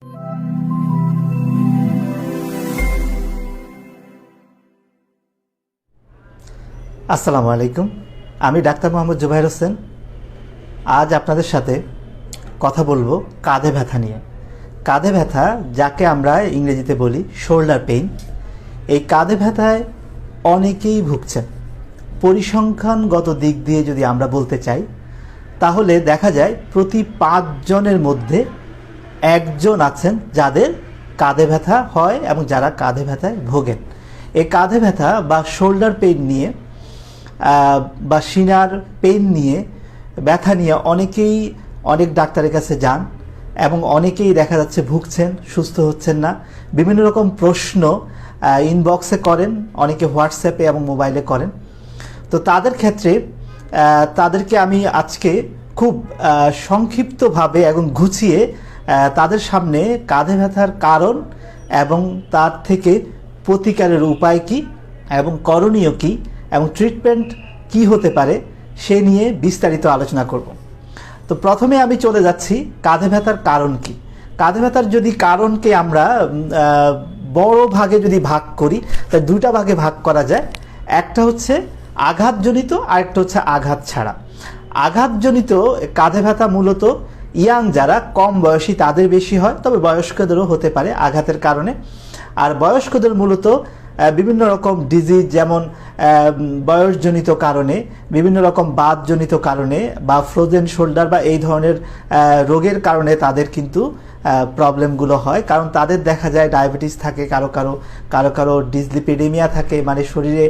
আসসালামু আলাইকুম, আমি ডাক্তার মোহাম্মদ জুবাইর হোসেন। আজ আপনাদের সাথে কথা বলবো কাঁধে ব্যথা নিয়ে। কাঁধে ব্যথা, যাকে আমরা ইংরেজিতে বলি শোল্ডার পেইন, এই কাঁধে ব্যথায় অনেকেই ভুগছেন। পরিসংখ্যানগত দিক দিয়ে যদি আমরা বলতে চাই, তাহলে দেখা যায় প্রতি 5 জনের মধ্যে একজন আছেন যাদের কাঁধে ব্যথা হয় এবং যারা কাঁধে ব্যথায় ভোগেন। এই কাঁধে ব্যথা বা শোল্ডার পেইন নিয়ে বা সিনার পেইন নিয়ে, ব্যথা নিয়ে অনেকেই অনেক ডাক্তারের কাছে যান এবং অনেকেই দেখা যাচ্ছে ভুগছেন, সুস্থ হচ্ছেন না। বিভিন্ন রকম প্রশ্ন ইনবক্সে করেন, অনেকে হোয়াটসঅ্যাপে এবং মোবাইলে করেন। তো তাদের ক্ষেত্রে তাদেরকে আমি আজকে খুব সংক্ষিপ্তভাবে এবং গুছিয়ে তাদের সামনে কাঁধে ব্যথার কারণ এবং তার থেকে প্রতিকারের উপায় কী এবং করণীয় কী এবং ট্রিটমেন্ট কি হতে পারে সে নিয়ে বিস্তারিত আলোচনা করব। তো প্রথমে আমি চলে যাচ্ছি কাঁধে ব্যথার কারণ কি। কাঁধে ব্যথার যদি কারণকে আমরা বড় ভাগে যদি ভাগ করি, তাই 2টা ভাগে ভাগ করা যায়। একটা হচ্ছে আঘাতজনিত, আরেকটা হচ্ছে আঘাত ছাড়া। আঘাতজনিত কাঁধে ব্যথা মূলত ইয়াং, যারা কম বয়সী তাদের বেশি হয়, তবে বয়স্কদেরও হতে পারে আঘাতের কারণে। আর বয়স্কদের মূলত বিভিন্ন রকম ডিজিজ, যেমন বয়সজনিত কারণে, বিভিন্ন রকম বাতজনিত কারণে বা ফ্রোজেন শোল্ডার বা এই ধরনের রোগের কারণে তাদের কিন্তু প্রবলেমগুলো হয়। কারণ তাদের দেখা যায় ডায়াবেটিস থাকে, কারো কারো ডিসলিপিডেমিয়া থাকে, মানে শরীরে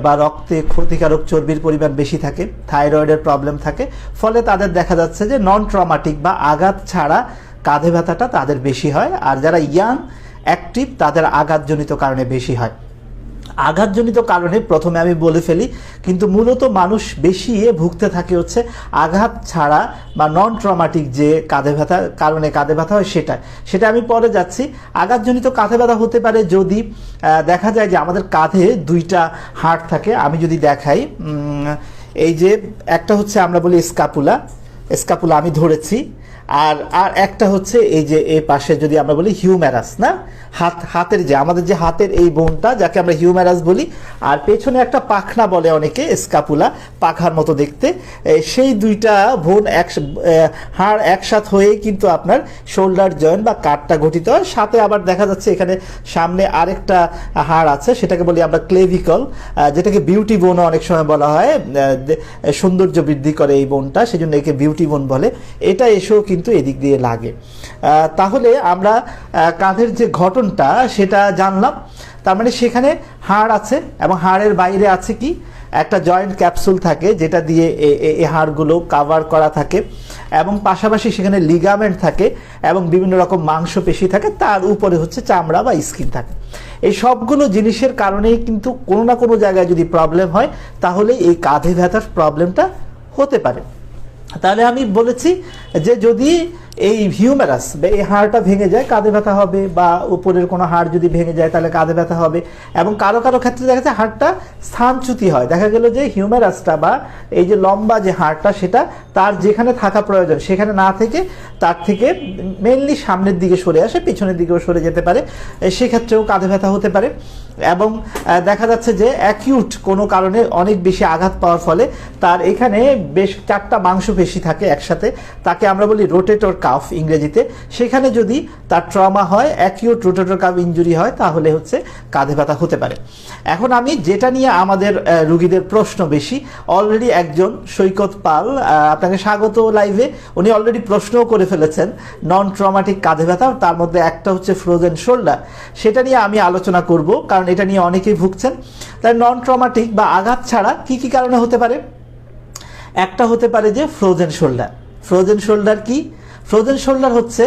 বা রক্তে ক্ষতিকারক চর্বির পরিমাণ বেশি থাকে, থাইরয়েডের প্রবলেম থাকে। ফলে তাদের দেখা যাচ্ছে যে নন ট্রমাটিক বা আঘাত ছাড়া কাঁধে ব্যথাটা তাদের বেশি হয়। আর যারা ইয়াং অ্যাক্টিভ তাদের আঘাতজনিত কারণে বেশি হয়। আঘাতজনিত কারণে প্রথমে আমি বলে ফেলি, কিন্তু মূলত মানুষ বেশি ভুগতে থাকে হচ্ছে আঘাত ছাড়া বা নন ট্রমাটিক যে কাঁধে ব্যথার কারণে কাঁধে ব্যথা হয় সেটা আমি পরে যাচ্ছি। আঘাতজনিত কাঁধে ব্যথা হতে পারে যদি দেখা যায় যে আমাদের কাঁধে 2টা হাড় থাকে। আমি যদি দেখাই, এই যে একটা হচ্ছে আমরা বলি স্ক্যাপুলা আমি ধরেছি, আর একটা হচ্ছে এই যে এই পাশে যদি আমরা বলি হিউম্যারাস, না হাতের যে আমাদের যে হাতের এই বোনটা, যাকে আমরা হিউম্যারাস বলি, আর পেছনে একটা পাখনা বলে অনেকে, স্ক্যাপুলা, পাখার মতো দেখতে। সেই 2টা বোন হাড় একসাথ হয়ে কিন্তু আপনার শোল্ডার জয়েন্ট বা কাঁধটা গঠিত হয়। সাথে আবার দেখা যাচ্ছে এখানে সামনে আরেকটা হাড় আছে, সেটাকে বলি আমরা ক্লেভিকল, যেটাকে বিউটি বোনও অনেক সময় বলা হয়। সৌন্দর্য বৃদ্ধি করে এই বোনটা, সেজন্য একে বিউটি বোন বলে। এটা এসেও কিন্তু এদিক দিয়ে লাগে। তাহলে আমরা কাঁধের যে ঘটনটা সেটা জানলাম। তার মানে সেখানে হাড় আছে এবং হাড়ের বাইরে আছে কি একটা জয়েন্ট ক্যাপসুল থাকে, যেটা দিয়ে এই হাড়গুলো কাভার করা থাকে, এবং পাশাপাশি সেখানে লিগামেন্ট থাকে এবং বিভিন্ন রকম মাংসপেশি থাকে। তার উপরে হচ্ছে চামড়া বা স্কিন থাকে। এই সবগুলো জিনিসের কারণেই কিন্তু কোনো না কোনো জায়গায় যদি প্রবলেম হয়, তাহলে এই কাঁধে ব্যথার প্রবলেমটা হতে পারে। তাহলে আমি বলেছি যে যদি এই হিউম্যারাস বা এই হাড়টা ভেঙে যায় কাঁধে ব্যথা হবে, বা উপরের কোনো হাড় যদি ভেঙে যায় তাহলে কাঁধে ব্যথা হবে। এবং কারো ক্ষেত্রে দেখা যাচ্ছে হাড়টা স্থানচ্যুতি হয়। দেখা গেল যে হিউম্যারাসটা বা এই যে লম্বা যে হাড়টা, সেটা তার যেখানে থাকা প্রয়োজন সেখানে না থেকে তার থেকে মেনলি সামনের দিকে সরে আসে, পিছনের দিকেও সরে যেতে পারে। সেক্ষেত্রেও কাঁধে ব্যথা হতে পারে। এবং দেখা যাচ্ছে যে অ্যাকিউট কোনো কারণে অনেক বেশি আঘাত পাওয়ার ফলে তার এখানে বেশ 4টা মাংসপেশি থাকে একসাথে, তাকে আমরা বলি রোটেটর কাফ ইংরেজিতে। সেখানে যদি তার ট্রমা হয়, অ্যাকিউট রোটেটর কাফ ইনজুরি হয়, তাহলে হচ্ছে কাঁধে ব্যথা হতে পারে। এখন আমি যেটা নিয়ে আমাদের রুগীদের প্রশ্ন বেশি, অলরেডি একজন সৈকত পাল, আপনাকে স্বাগত লাইভে, উনি অলরেডি প্রশ্নও করে ফেলেছেন নন ট্রমাটিক কাঁধে ব্যথা, তার মধ্যে একটা হচ্ছে ফ্রোজেন শোল্ডার। সেটা নিয়ে আমি আলোচনা করব, কারণ এটা নিয়ে অনেকেই ভুগছেন। তাই নন ট্রমাটিক বা আঘাত ছাড়া কি কি কারণে হতে পারে? একটা হতে পারে যে ফ্রোজেন শোল্ডার। ফ্রোজেন শোল্ডার কি? ফ্রোজেন শোল্ডার হচ্ছে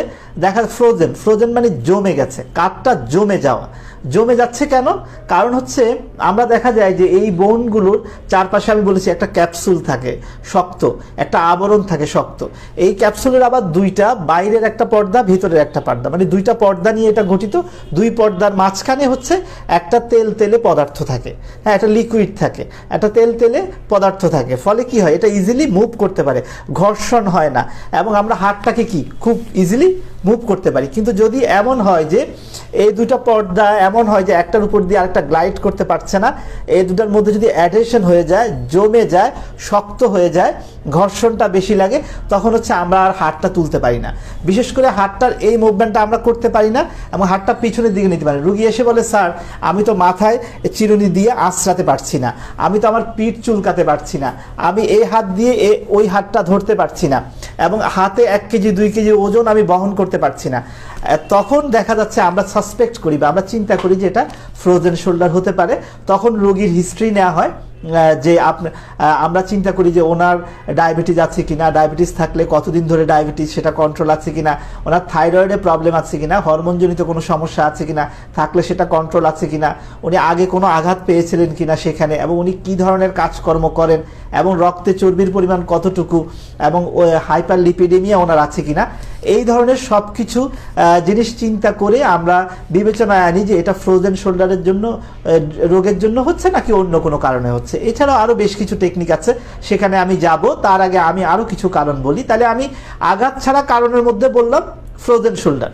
ফ্রোজেন মানে জমে গেছে, কাঠটা জমে যাওয়া। জমে যাচ্ছে কেন? কারণ হচ্ছে আমরা দেখা যায় যে এই বোনগুলোর চারপাশে আমি বলেছি একটা ক্যাপসুল থাকে শক্ত, একটা আবরণ থাকে শক্ত। এই ক্যাপসুলের আবার 2টা, বাইরের একটা পর্দা, ভিতরের একটা পর্দা, মানে 2টা পর্দা নিয়ে এটা গঠিত। 2 পর্দার মাঝখানে হচ্ছে একটা তেলে পদার্থ থাকে, হ্যাঁ, একটা লিকুইড থাকে, একটা তেলে পদার্থ থাকে। ফলে কি হয়, এটা ইজিলি মুভ করতে পারে, ঘর্ষণ হয় না, এবং আমরা হাড়টাকে কি খুব ইজিলি মুভ করতে পারি। কিন্তু যদি এমন হয় যে এই দুটো পর্দা এমন হয় যে একটার উপর দিয়ে আরেকটা গ্লাইড করতে পারছে না, এই দুটার মধ্যে যদি অ্যাডহেশন হয়ে যায়, জমে যায়, শক্ত হয়ে যায়, ঘর্ষণটা বেশি লাগে, তখন হচ্ছে আমরা আর হাতটা তুলতে পারি না। বিশেষ করে হাতটার এই মুভমেন্টটা আমরা করতে পারি না এবং হাতটা পিছনের দিকে নিতে পারি। রুগী এসে বলে, স্যার আমি তো মাথায় চিরুনি দিয়ে আঁচড়াতে পারছি না, আমি তো আমার পিঠ চুলকাতে পারছি না, আমি এই হাত দিয়ে ওই হাতটা ধরতে পারছি না, এবং হাতে 1 কেজি 2 কেজি ওজন আমি বহন করতে পারছি না। তখন দেখা যাচ্ছে আমরা সাসপেক্ট করি বা আমরা চিন্তা করি যে এটা ফ্রোজেন শোল্ডার হতে পারে। তখন রোগীর হিস্ট্রি নেওয়া হয়, যে আমরা চিন্তা করি যে ওনার ডায়াবেটিস আছে কিনা, ডায়াবেটিস থাকলে কতদিন ধরে ডায়াবেটিস সেটা কন্ট্রোল আছে কিনা, ওনার থাইরয়েডে প্রবলেম আছে কিনা, হরমোনজনিত কোনো সমস্যা আছে কিনা, থাকলে সেটা কন্ট্রোল আছে কিনা, উনি আগে কোনো আঘাত পেয়েছিলেন কিনা সেখানে, এবং উনি কী ধরনের কাজকর্ম করেন, এবং রক্তে চর্বির পরিমাণ কতটুকু, এবং হাইপার লিপিডেমিয়া ওনার আছে কিনা, এই ধরনের সব কিছু জিনিস চিন্তা করে আমরা বিবেচনায় আনি যে এটা ফ্রোজেন শোল্ডারের জন্য রোগের জন্য হচ্ছে নাকি অন্য কোনো কারণে হচ্ছে। এছাড়াও আরও বেশ কিছু টেকনিক আছে, সেখানে আমি যাব, তার আগে আমি আরও কিছু কারণ বলি। তাহলে আমি আঘাত ছাড়া কারণের মধ্যে বললাম ফ্রোজেন শোল্ডার,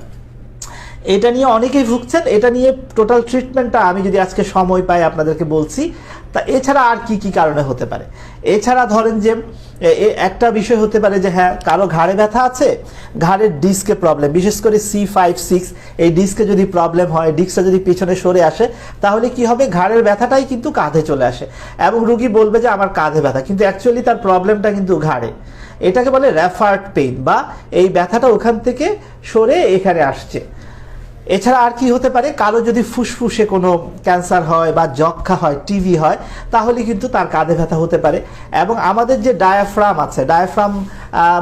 এটা নিয়ে অনেকেই ভুগছেন। এটা নিয়ে টোটাল ট্রিটমেন্টটা আমি যদি আজকে সময় পাই আপনাদেরকে বলছি। তা এছাড়া আর কি কি কারণে হতে পারে? এছাড়া ধরেন যে একটা বিষয় হতে পারে যে হ্যাঁ, কারো ঘাড়ে ব্যথা আছে, ঘাড়ের ডিস্কে প্রবলেম, বিশেষ করে C5-6 এই ডিস্কে যদি প্রবলেম হয়, ডিস্কটা যদি পিছনে সরে আসে, তাহলে কি হবে, ঘাড়ের ব্যথাটাই কিন্তু কাঁধে চলে আসে এবং রুগী বলবে যে আমার কাঁধে ব্যথা, কিন্তু অ্যাকচুয়ালি তার প্রবলেমটা কিন্তু ঘাড়ে। এটাকে বলে রেফার্ড পেইন, বা এই ব্যথাটা ওখান থেকে সরে এখানে আসছে। এছাড়া আর কি হতে পারে, কারো যদি ফুসফুসে কোনো ক্যান্সার হয় বা যক্ষা হয়, টিবি হয়, তাহলে কিন্তু তার কাঁধে ব্যথা হতে পারে। এবং আমাদের যে ডায়াফ্রাম আছে, ডায়াফ্রাম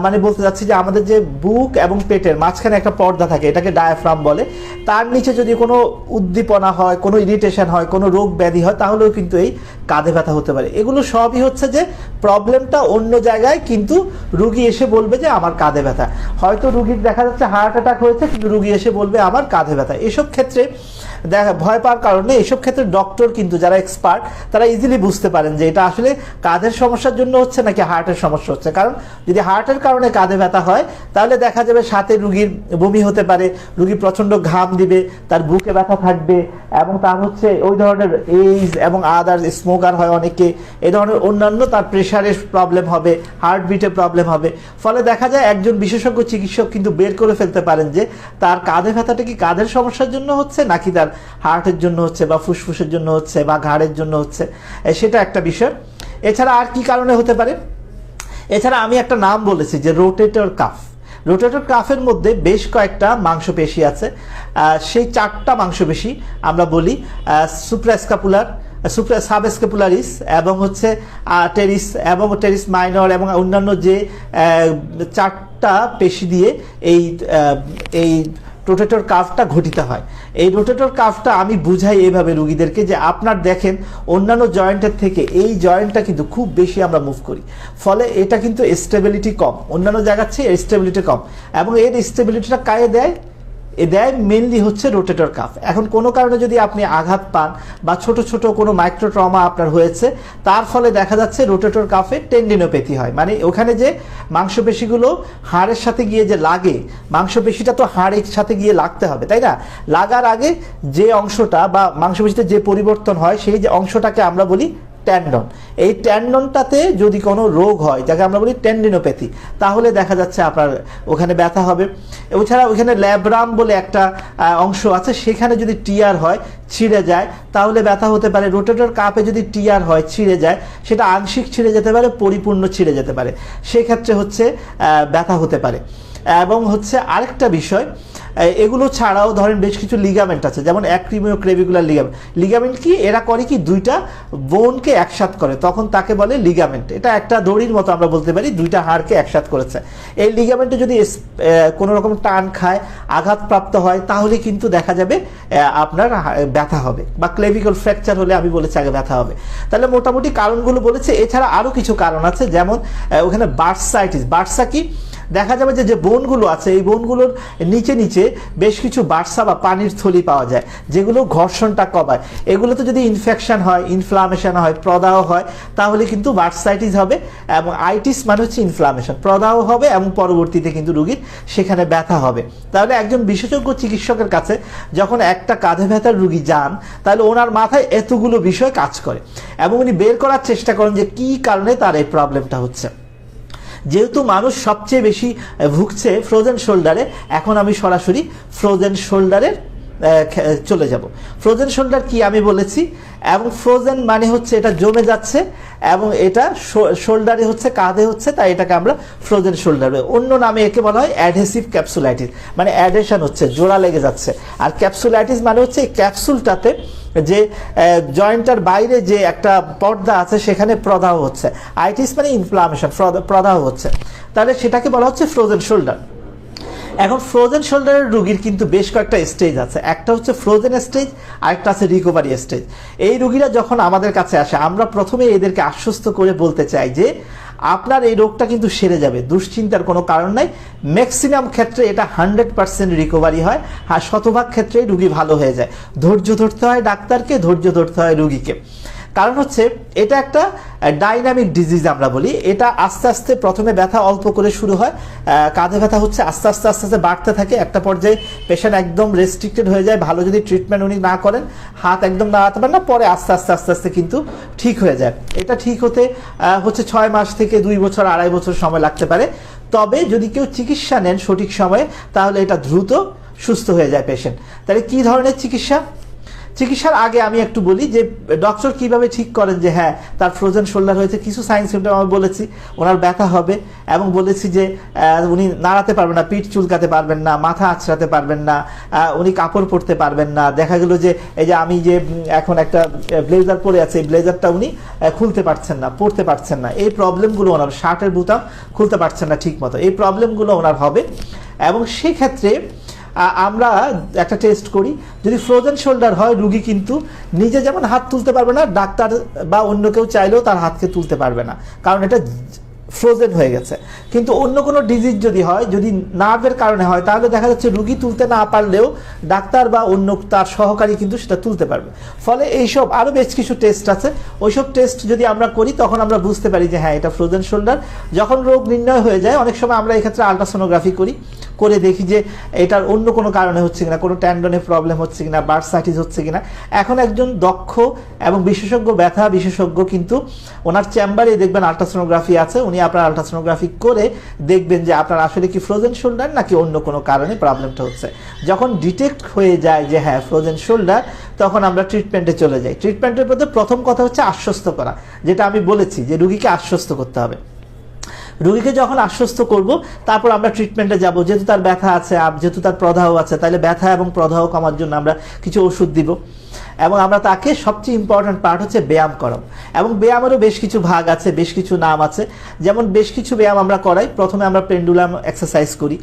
মানে বলতে চাচ্ছি যে আমাদের যে বুক এবং পেটের মাঝখানে একটা পর্দা থাকে, এটাকে ডায়াফ্রাম বলে, তার নিচে যদি কোনো উদ্দীপনা হয়, কোনো ইরিটেশন হয়, কোনো রোগ ব্যাধি হয়, তাহলেও কিন্তু এই কাঁধে ব্যথা হতে পারে। এগুলো সবই হচ্ছে যে প্রবলেমটা অন্য জায়গায়, কিন্তু রুগী এসে বলবে যে আমার কাঁধে ব্যথা। হয়তো রুগীর দেখা যাচ্ছে হার্ট অ্যাটাক হয়েছে, কিন্তু রুগী এসে বলবে আমার কাঁধে ব্যথা। এসব ক্ষেত্রে ভয় পাওয়ার কারণে, এসব ক্ষেত্রে ডক্টর কিন্তু যারা এক্সপার্ট তারা ইজিলি বুঝতে পারেন যে এটা আসলে কাঁধের সমস্যার জন্য হচ্ছে নাকি হার্টের সমস্যা হচ্ছে। কারণ যদি হার্টের কারণে কাঁধে ব্যথা হয়, তাহলে দেখা যাবে সাথে রুগীর বমি হতে পারে, রুগী প্রচণ্ড ঘাম দিবে, তার বুকে ব্যথা থাকবে, এবং তার হচ্ছে ওই ধরনের এইজ এবং আদার স্মোকার হয় অনেকে, এই ধরনের অন্যান্য, তার প্রেশারের প্রবলেম হবে, হার্টবিটে প্রবলেম হবে। ফলে দেখা যায় একজন বিশেষজ্ঞ চিকিৎসক কিন্তু বের করে ফেলতে পারেন যে তার কাঁধে ব্যথাটা কি কাঁধের সমস্যার জন্য হচ্ছে নাকি তার হার্টের জন্য হচ্ছে, বা ফুসফুসের জন্য হচ্ছে, বা ঘাড়ের জন্য হচ্ছে, সেটা একটা বিষয়। এছাড়া আর কি কারণে হতে পারে? এছাড়া আমি একটা নাম বলেছি যে রোটেটর কাফ। রোটেটর কাফের মধ্যে বেশ কয়েকটা মাংসপেশি আছে। সেই 4টা মাংসপেশি আমরা বলি সুপ্রাস্কাপুলার, সাবস্কেপুলারিস, এবং হচ্ছে টেরিস, এবং টেরিস মাইনর, এবং অন্যান্য যে 4টা পেশি দিয়ে এই রোটেটর কাফটা ঘটিত হয়। এই রোটেটর কাফটা আমি বুঝাই এইভাবে রুগীদেরকে যে আপনার দেখেন অন্যান্য জয়েন্টের থেকে এই জয়েন্টটা কিন্তু খুব বেশি আমরা মুভ করি, ফলে এটা কিন্তু স্টেবিলিটি কম, অন্যান্য জায়গার চেয়ে স্টেবিলিটি কম, এবং এর স্টেবিলিটিটা কায়ে দেয় মেনলি হচ্ছে রোটেটর কাফ। এখন কোনো কারণে যদি আপনি আঘাত পান বা ছোট ছোট কোনো মাইক্রো ট্রমা আপনার হয়েছে, তার ফলে দেখা যাচ্ছে রোটেটর কাফে টেন্ডিনোপ্যাথি হয়, মানে ওখানে যে মাংসপেশিগুলো হাড়ের সাথে গিয়ে যে লাগে, মাংসপেশিটা তো হাড়ের সাথে গিয়ে লাগতে হবে, তাই না? লাগার আগে যে অংশটা বা মাংসপেশিতে যে পরিবর্তন হয়, সেই যে অংশটাকে আমরা বলি ট্যান্ডন। এই ট্যান্ডনটাতে যদি কোনো রোগ হয়, যাকে আমরা বলি টেন্ডিনোপ্যাথি, তাহলে দেখা যাচ্ছে আপনার ওখানে ব্যথা হবে। এছাড়া ওখানে ল্যাব্রাম বলে একটা অংশ আছে, সেখানে যদি টিয়ার হয়, ছিঁড়ে যায়, তাহলে ব্যথা হতে পারে। রোটেটর কাপে যদি টিয়ার হয়, ছিঁড়ে যায়, সেটা আংশিক ছিঁড়ে যেতে পারে, পরিপূর্ণ ছিঁড়ে যেতে পারে, সেক্ষেত্রে হচ্ছে ব্যথা হতে পারে। এবং হচ্ছে আরেকটা বিষয়, এগুলো ছাড়াও ধরেন বেশ কিছু লিগামেন্ট আছে, যেমন অ্যাক্রিমিওক্লেভিকুলার লিগামেন্ট। লিগামেন্ট কি? এরা করে কি, দুইটা বোনকে একসাথ করে, তখন তাকে বলে লিগামেন্ট। এটা একটা দড়ির মতো আমরা বলতে পারি, দুইটা হাড়কে একসাথ করেছে। এই লিগামেন্টে যদি কোনো রকম টান খায়, আঘাতপ্রাপ্ত হয়, তাহলে কিন্তু দেখা যাবে আপনার ব্যথা হবে, বা ক্লেভিকল ফ্র্যাকচার হলে আমি বলেছি আগে ব্যথা হবে। তাহলে মোটামুটি কারণগুলো বলেছে। এছাড়া আরও কিছু কারণ আছে, যেমন ওখানে বার্সাইটিস। বার্সা কি? দেখা যাবে যে যে বোনগুলো আছে এই বোনগুলোর নিচে নিচে বেশ কিছু বার্সা বা পানির থলি পাওয়া যায়, যেগুলো ঘর্ষণটা কমায়। এগুলোতে যদি ইনফেকশন হয়, ইনফ্লামেশন হয়, প্রদাহ হয়, তাহলে কিন্তু বার্সাইটিস হবে। এবং আইটিস মানে হচ্ছে ইনফ্লামেশন, প্রদাহ হবে এবং পরবর্তীতে কিন্তু রোগীর সেখানে ব্যথা হবে। তাহলে একজন বিশেষজ্ঞ চিকিৎসকের কাছে যখন একটা কাঁধে ব্যথার রোগী যান, তাহলে ওনার মাথায় এতগুলো বিষয় কাজ করে এবং উনি বের করার চেষ্টা করেন যে কি কারণে তার এই প্রবলেমটা হচ্ছে। যেহেতু মানুষ সবচেয়ে বেশি ভুগছে ফ্রোজেন শোল্ডারে, এখন আমি সরাসরি ফ্রোজেন শোল্ডারের চলে যাব। ফ্রোজেন শোল্ডার কি আমি বলেছি, এবং ফ্রোজেন মানে হচ্ছে এটা জমে যাচ্ছে এবং এটা শোল্ডারে হচ্ছে, কাঁধে হচ্ছে, তাই এটাকে আমরা ফ্রোজেন শোল্ডার, অন্য নামে একে বলা হয় অ্যাডহেসিভ ক্যাপসুলাইটিস, মানে অ্যাডহেশন হচ্ছে, জোড়া লেগে যাচ্ছে। আর ক্যাপসুলাইটিস মানে হচ্ছে এই ক্যাপসুলটাতে যে জয়েন্টার বাইরে যে একটা পর্দা আছে সেখানে প্রদাহ হচ্ছে। আইটিস মানে ইনফ্লামেশন, প্রদাহ হচ্ছে, তাহলে সেটাকে বলা হচ্ছে ফ্রোজেন শোল্ডার। এখন ফ্রোজেন শোল্ডারের রোগীর কিন্তু বেশ কয়েকটা স্টেজ আছে, একটা হচ্ছে ফ্রোজেন স্টেজ, আরেকটা আছে রিকভারি স্টেজ। এই রোগীরা যখন আমাদের কাছে আসে, আমরা প্রথমে এদেরকে আশ্বস্ত করে বলতে চাই যে আপনার এই রোগটা কিন্তু সেরে যাবে, দুশ্চিন্তার কোনো কারণ নাই। ম্যাক্সিমাম ক্ষেত্রে এটা 100% রিকভারি হয়, আর শতভাগ ক্ষেত্রেই রোগী ভালো হয়ে যায়। ধৈর্য ধরতে হয় ডাক্তারকে, ধৈর্য ধরতে হয় রোগীকে। কারণ হচ্ছে এটা একটা ডাইনামিক ডিজিজ আমরা বলি। এটা আস্তে আস্তে প্রথমে ব্যথা অল্প করে শুরু হয়, কাঁধে ব্যথা হচ্ছে, আস্তে আস্তে আস্তে আস্তে বাড়তে থাকে। একটা পর্যায়ে পেশেন্ট একদম রেস্ট্রিক্টেড হয়ে যায়, ভালো যদি ট্রিটমেন্ট উনি না করেন, হাত একদম নাড়াতে পারেন না, পরে আস্তে আস্তে আস্তে আস্তে কিন্তু ঠিক হয়ে যায়। এটা ঠিক হতে হচ্ছে 6 মাস থেকে 2 বছর, 2.5 বছর সময় লাগতে পারে। তবে যদি কেউ চিকিৎসা নেন সঠিক সময়ে, তাহলে এটা দ্রুত সুস্থ হয়ে যায় পেশেন্ট। তাহলে কি ধরনের চিকিৎসা? চিকিৎসার আগে আমি একটু বলি যে ডক্টর কিভাবে ঠিক করেন যে হ্যাঁ তার ফ্রোজেন শোল্ডার হয়েছে। কিছু সাইন সিমটম আমি বলেছি, ওনার ব্যথা হবে, এবং বলেছি যে উনি নাড়াতে পারবেন না, পিঠ চুলকাতে পারবেন না, মাথা আঁচড়াতে পারবেন না, উনি কাপড় পরতে পারবেন না। দেখা গেল যে এই যে আমি যে এখন একটা ব্লেজার পরে আছে, এই ব্লেজারটা উনি খুলতে পারছেন না, পরতে পারছেন না। এই প্রবলেমগুলো ওনার, শার্টের বোতাম খুলতে পারছেন না ঠিক মতো, এই প্রবলেমগুলো ওনার হবে। এবং সেক্ষেত্রে আমরা একটা টেস্ট করি। যদি ফ্রোজেন শোল্ডার হয়, রুগী কিন্তু নিজে যেমন হাত তুলতে পারবে না, ডাক্তার বা অন্য কেউ চাইলেও তার হাতকে তুলতে পারবে না, কারণ এটা ফ্রোজেন হয়ে গেছে। কিন্তু অন্য কোনো ডিজিজ যদি হয়, যদি নার্ভের কারণে হয়, তাহলে দেখা যাচ্ছে রুগী তুলতে না পারলেও ডাক্তার বা অন্য তার সহকারী কিন্তু সেটা তুলতে পারবে। ফলে এইসব আরও বেশ কিছু টেস্ট আছে, ওইসব টেস্ট যদি আমরা করি তখন আমরা বুঝতে পারি যে হ্যাঁ এটা ফ্রোজেন শোল্ডার। যখন রোগ নির্ণয় হয়ে যায়, অনেক সময় আমরা এক্ষেত্রে আলট্রাসোনোগ্রাফি করি, করে দেখি যে এটার অন্য কোনো কারণে হচ্ছে কিনা, কোনো ট্যান্ডনে প্রবলেম হচ্ছে কিনা, বার্সাইটিস হচ্ছে কিনা। এখন একজন দক্ষ এবং বিশেষজ্ঞ ব্যথা বিশেষজ্ঞ কিন্তু ওনার চেম্বারে দেখবেন আলট্রাসোনোগ্রাফি আছে, উনি আপনার আলট্রাসোনোগ্রাফি করে দেখবেন যে আপনার আসলে কি ফ্রোজেন শোল্ডার নাকি অন্য কোনো কারণে প্রবলেমটা হচ্ছে। যখন ডিটেক্ট হয়ে যায় যে হ্যাঁ ফ্রোজেন শোল্ডার, তখন আমরা ট্রিটমেন্টে চলে যাই। ট্রিটমেন্টের প্রতি প্রথম কথা হচ্ছে আশ্বস্ত করা, যেটা আমি বলেছি যে রুগীকে আশ্বস্ত করতে হবে। রোগীকে যখন আশ্বস্ত করব, তারপর আমরা ট্রিটমেন্টে যাব। যেহেতু তার ব্যথা আছে, যেহেতু তার প্রদাহ আছে, তাহলে ব্যথা এবং প্রদাহ কমার জন্য আমরা কিছু ওষুধ দিব। এবং আমরা তাকে সবচেয়ে ইম্পর্ট্যান্ট পার্ট হচ্ছে ব্যায়াম করাবো। এবং ব্যায়ামেরও বেশ কিছু ভাগ আছে, বেশ কিছু নাম আছে। যেমন বেশ কিছু ব্যায়াম আমরা করাই। প্রথমে আমরা পেন্ডুলাম এক্সারসাইজ করি,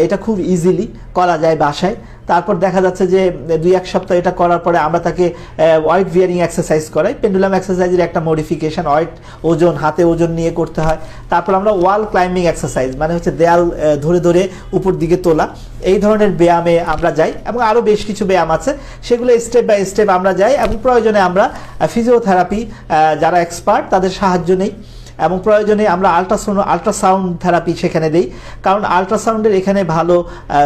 এটা খুব ইজিলি করা যায় বাসায়। তারপর দেখা যাচ্ছে যে 2-1 সপ্তাহ এটা করার পরে আমরা তাকে ওয়েট বিয়ারিং এক্সারসাইজ করাই। পেন্ডুলাম এক্সারসাইজের একটা মডিফিকেশন, ওয়েট ওজন, হাতে ওজন নিয়ে করতে হয়। তারপর আমরা ওয়াল ক্লাইম্বিং এক্সারসাইজ, মানে হচ্ছে দেয়াল ধরে ধরে উপর দিকে তোলা, এই ধরনের ব্যায়ামে আমরা যাই। এবং আরও বেশ কিছু ব্যায়াম আছে, সেগুলো স্টেপ বাই স্টেপ আমরা যাই। এবং প্রয়োজনে আমরা ফিজিওথেরাপি, যারা এক্সপার্ট তাদের সাহায্য নেই। এবং প্রয়োজনে আমরা আল্ট্রাসাউন্ড থেরাপি সেখানে দেই, কারণ আল্ট্রাসাউন্ডের এখানে ভালো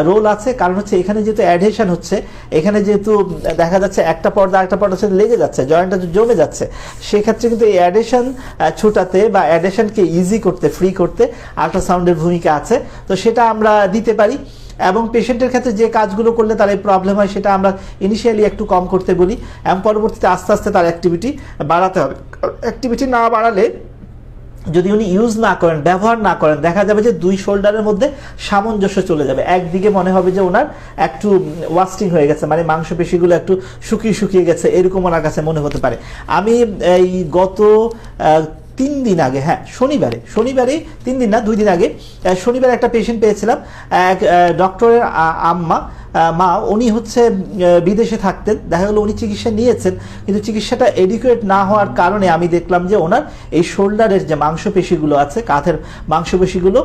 রোল আছে। কারণ হচ্ছে এখানে যেহেতু অ্যাডহেশন হচ্ছে, এখানে যেহেতু দেখা যাচ্ছে একটা পর্দা আরেকটা পর্দার সাথে লেগে যাচ্ছে, জয়েন্টটা জমে যাচ্ছে, সেক্ষেত্রে কিন্তু এই অ্যাডহেশন ছোটাতে বা অ্যাডহেশনকে ইজি করতে, ফ্রি করতে আল্ট্রাসাউন্ডের ভূমিকা আছে। তো সেটা আমরা দিতে পারি। এবং পেশেন্টের ক্ষেত্রে যে কাজগুলো করলে তার এই প্রবলেম হয়, সেটা আমরা ইনিশিয়ালি একটু কম করতে বলি, এবং পরবর্তীতে আস্তে আস্তে তার অ্যাক্টিভিটি বাড়াতে হবে। অ্যাক্টিভিটি না বাড়ালে, যদি উনি ইউজ না করেন, ব্যবহার না করেন, দেখা যাবে যে 2 শোল্ডারের মধ্যে সামঞ্জস্য চলে যাবে। একদিকে মনে হবে যে ওনার একটু ওয়াস্টিং হয়ে গেছে, মানে মাংসপেশিগুলো একটু শুকিয়ে শুকিয়ে গেছে, এরকম ওনার কাছে মনে হতে পারে। আমি এই গত 3 দিন আগে, হ্যাঁ শনিবারে 3 দিন না 2 দিন আগে, শনিবারে একটা পেশেন্ট পেয়েছিলাম, এক ডক্টরের আম্মা, মা, উনি হচ্ছে বিদেশে থাকতেন, দেখা গেলো উনি চিকিৎসা নিয়েছেন, কিন্তু চিকিৎসাটা এডিকুয়েট না হওয়ার কারণে আমি দেখলাম যে ওনার এই শোল্ডারের যে মাংসপেশিগুলো আছে, কাঁধের মাংসপেশিগুলো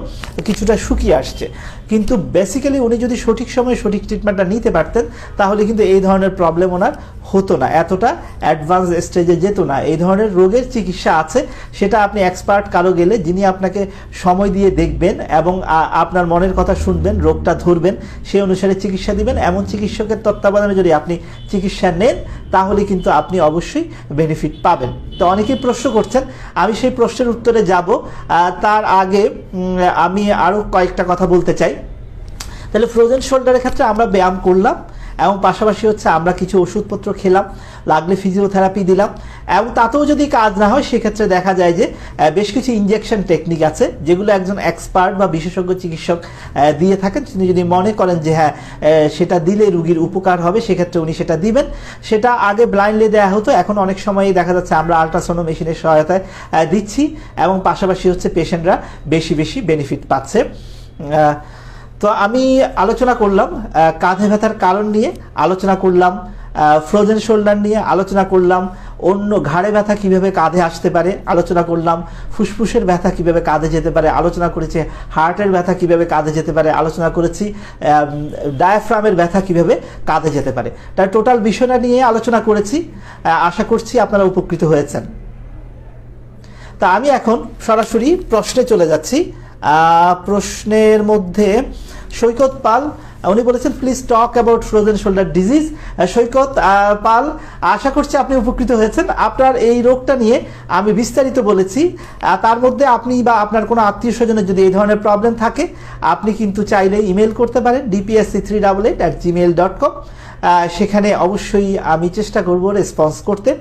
কিছুটা শুকিয়ে আসছে। কিন্তু বেসিক্যালি উনি যদি সঠিক সময়ে সঠিক ট্রিটমেন্টটা নিতে পারতেন তাহলে কিন্তু এই ধরনের প্রবলেম ওনার হতো না, এতটা অ্যাডভান্স স্টেজে যেত না। এই ধরনের রোগের চিকিৎসা আছে, সেটা আপনি এক্সপার্ট কারো গেলে, যিনি আপনাকে সময় দিয়ে দেখবেন এবং আপনার মনের কথা শুনবেন, রোগটা ধরবেন, সেই অনুসারে চিকিৎসা দিবেন। এমন চিকিৎসকের তত্ত্বাবধানে যদি আপনি চিকিৎসা নেন তাহলে কিন্তু আপনি অবশ্যই বেনিফিট পাবেন। তো অনেকেই প্রশ্ন করছেন, আমি সেই প্রশ্নের উত্তরে যাব। তার আগে আমি আরও কয়েকটা কথা বলতে চাই। তাহলে ফ্রোজেন শোল্ডারের ক্ষেত্রে আমরা ব্যায়াম করলাম এবং পাশাপাশি হচ্ছে আমরা কিছু ওষুধপত্র খেলাম, লাগলে ফিজিওথেরাপি দিলাম, এবং তাতেও যদি কাজ না হয় সেক্ষেত্রে দেখা যায় যে বেশ কিছু ইনজেকশন টেকনিক আছে যেগুলো একজন এক্সপার্ট বা বিশেষজ্ঞ চিকিৎসক দিয়ে থাকেন। তিনি যদি মনে করেন যে হ্যাঁ সেটা দিলে রুগীর উপকার হবে, সেক্ষেত্রে উনি সেটা দিবেন। সেটা আগে ব্লাইন্ডলি দেওয়া হতো, এখন অনেক সময়ই দেখা যাচ্ছে আমরা আল্ট্রাসাউন্ড মেশিনের সহায়তায় দিচ্ছি এবং পাশাপাশি হচ্ছে পেশেন্টরা বেশি বেশি বেনিফিট পাচ্ছে। তো আমি আলোচনা করলাম কাঁধে ব্যথার কারণ নিয়ে, আলোচনা করলাম ফ্রোজেন শোল্ডার নিয়ে, আলোচনা করলাম অন্য ঘাড়ে ব্যথা কিভাবে কাঁধে আসতে পারে, আলোচনা করলাম ফুসফুসের ব্যথা কিভাবে কাঁধে যেতে পারে, আলোচনা করেছি হার্টের ব্যথা কিভাবে কাঁধে যেতে পারে, আলোচনা করেছি ডায়াফ্রামের ব্যথা কিভাবে কাঁধে যেতে পারে। তার টোটাল বিষয়টা নিয়ে আলোচনা করেছি। আশা করছি আপনারা উপকৃত হয়েছেন। তা আমি এখন সরাসরি প্রশ্নে চলে যাচ্ছি। প্রশ্নের মধ্যে সৈকত পাল উনি বলেছেন, please talk about frozen shoulder disease. Saikat Pal, আশা করছি আপনি উপকৃত হয়েছেন। আপনার এই রোগটা নিয়ে আমি বিস্তারিত বলেছি। তার মধ্যে আপনি বা আপনার কোনো আত্মীয় স্বজনের যদি এই ধরনের প্রবলেম থাকে আপনি কিন্তু চাইলে ইমেল করতে পারেন dpsc388@gmail.com। সেখানে অবশ্যই আমি চেষ্টা করব রেসপন্স করতে।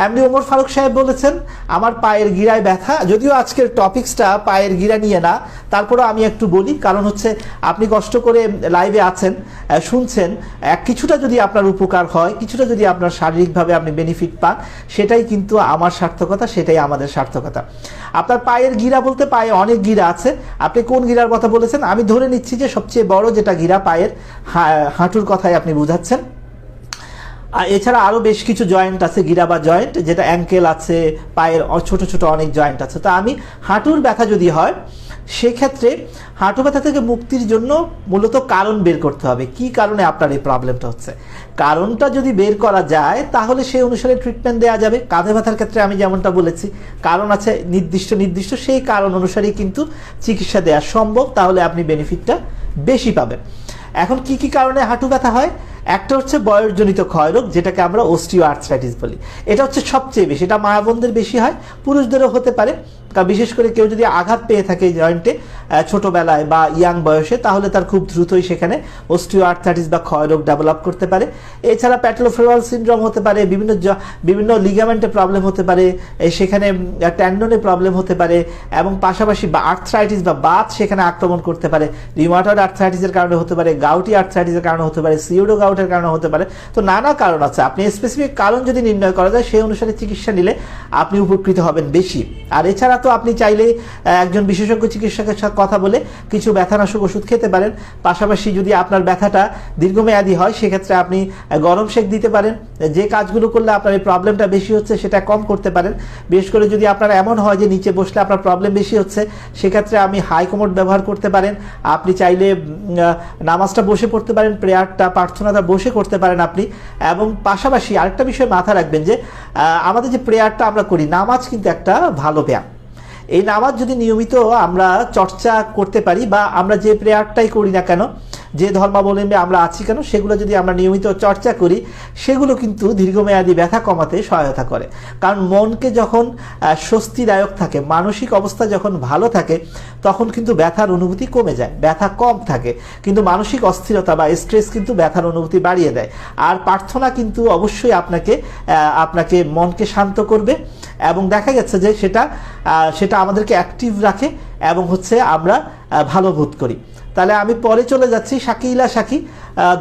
এমনি ওমর ফারুক সাহেব বলেছেন, আমার পায়ের গিরায় ব্যথা। যদিও আজকের টপিক্সটা পায়ের গিরা নিয়ে না, তারপরেও আমি একটু বলি, কারণ হচ্ছে আপনি কষ্ট করে লাইভে আছেন, শুনছেন, কিছুটা যদি আপনার উপকার হয়, কিছুটা যদি আপনার শারীরিকভাবে আপনি বেনিফিট পান, সেটাই কিন্তু আমার সার্থকতা, সেটাই আমাদের সার্থকতা। আপনার পায়ের গিরা বলতে পায়ে অনেক গিরা আছে। আপনি কোন গিরার কথা বলেছেন? আমি ধরে নিচ্ছি যে সবচেয়ে বড় যেটা গিরা পায়ের হাঁটুর কথাই আপনি বুঝাচ্ছেন। আর এছাড়া আরও বেশ কিছু জয়েন্ট আছে, গিরা বা জয়েন্ট, যেটা অ্যাঙ্কেল আছে, পায়ের ছোট ছোট অনেক জয়েন্ট আছে। তো আমি হাঁটুর ব্যথা যদি হয় সেক্ষেত্রে হাঁটু ব্যথা থেকে মুক্তির জন্য মূলত কারণ বের করতে হবে, কি কারণে আপনার এই প্রবলেমটা হচ্ছে। কারণটা যদি বের করা যায় তাহলে সেই অনুসারে ট্রিটমেন্ট দেওয়া যাবে। কাঁধে ব্যথার ক্ষেত্রে আমি যেমনটা বলেছি, কারণ আছে নির্দিষ্ট, সেই কারণ অনুসারেই কিন্তু চিকিৎসা দেওয়া সম্ভব, তাহলে আপনি বেনিফিটটা বেশি পাবেন। এখন কি কি কারণে হাঁটু ব্যথা হয়? একটা হচ্ছে বয়সজনিত ক্ষয়রোগ, যেটাকে আমরা অস্টিওআর্থ্রাইটিস বলি। এটা হচ্ছে সবচেয়ে বেশি, এটা মা বোনদের বেশি হয়, পুরুষদেরও হতে পারে। বিশেষ করে কেউ যদি আঘাত পেয়ে থাকে জয়েন্টে ছোটবেলায় বা ইয়াং বয়সে, তাহলে তার খুব দ্রুতই সেখানে অস্টিওআর্থ্রাইটিস বা ক্ষয়রোগ ডেভেলপ করতে পারে। এছাড়া প্যাটেলোফেরাল সিনড্রোম হতে পারে, বিভিন্ন লিগামেন্টে প্রবলেম হতে পারে, সেখানে ট্যান্ডনে প্রবলেম হতে পারে, এবং পাশাপাশি আর্থ্রাইটিস বা বাত সেখানে আক্রমণ করতে পারে। রিউমাটয়েড আর্থ্রাইটিসের কারণে হতে পারে, গাউটি আর্থ্রাইটিসের কারণে হতে পারে, সিউডো গাউটের কারণে হতে পারে। তো নানা কারণ আছে। আপনি স্পেসিফিক কারণ যদি নির্ণয় করা যায় সেই অনুসারে চিকিৎসা নিলে আপনি উপকৃত হবেন বেশি। আর এছাড়া তো আপনি চাইলে একজন বিশেষজ্ঞ চিকিৎসকের সাথে কথা বলে কিছু ব্যথানাশক ওষুধ খেতে পারেন। পাশাপাশি যদি আপনার ব্যথাটা দীর্ঘমেয়াদী হয় সেক্ষেত্রে আপনি গরম সেক দিতে পারেন। যে কাজগুলো করলে আপনার এই প্রবলেমটা বেশি হচ্ছে সেটা কম করতে পারেন। বিশেষ করে যদি আপনার এমন হয় যে নিচে বসলে আপনার প্রবলেম বেশি হচ্ছে, সেক্ষেত্রে আপনি হাই কমোড ব্যবহার করতে পারেন। আপনি চাইলে নামাজটা বসে পড়তে পারেন, প্রেয়ারটা প্রার্থনাটা বসে করতে পারেন আপনি। এবং পাশাপাশি আরেকটা বিষয় মাথায় রাখবেন যে আমাদের যে প্রেয়ারটা আমরা করি, নামাজ কিন্তু একটা ভালো ব্যায়াম। এই নামাজ যদি নিয়মিত আমরা চর্চা করতে পারি, বা আমরা যে প্রেয়ারটাই করি না কেন, যে ধর্মাবলম্বী আমরা আছি কেন, সেগুলো যদি আমরা নিয়মিত চর্চা করি, সেগুলো কিন্তু দীর্ঘমেয়াদী ব্যথা কমাতে সহায়তা করে। কারণ মনকে যখন স্বস্তিদায়ক থাকে, মানসিক অবস্থা যখন ভালো থাকে, তখন কিন্তু ব্যথার অনুভূতি কমে যায়, ব্যথা কম থাকে। কিন্তু মানসিক অস্থিরতা বা স্ট্রেস কিন্তু ব্যথার অনুভূতি বাড়িয়ে দেয়। আর প্রার্থনা কিন্তু অবশ্যই আপনাকে মনকে শান্ত করবে, এবং দেখা গেছে যে সেটা আমাদেরকে অ্যাক্টিভ রাখে এবং হচ্ছে আমরা ভালো বোধ করি। তাহলে আমি পরে চলে যাচ্ছি। শাকিলা শাকি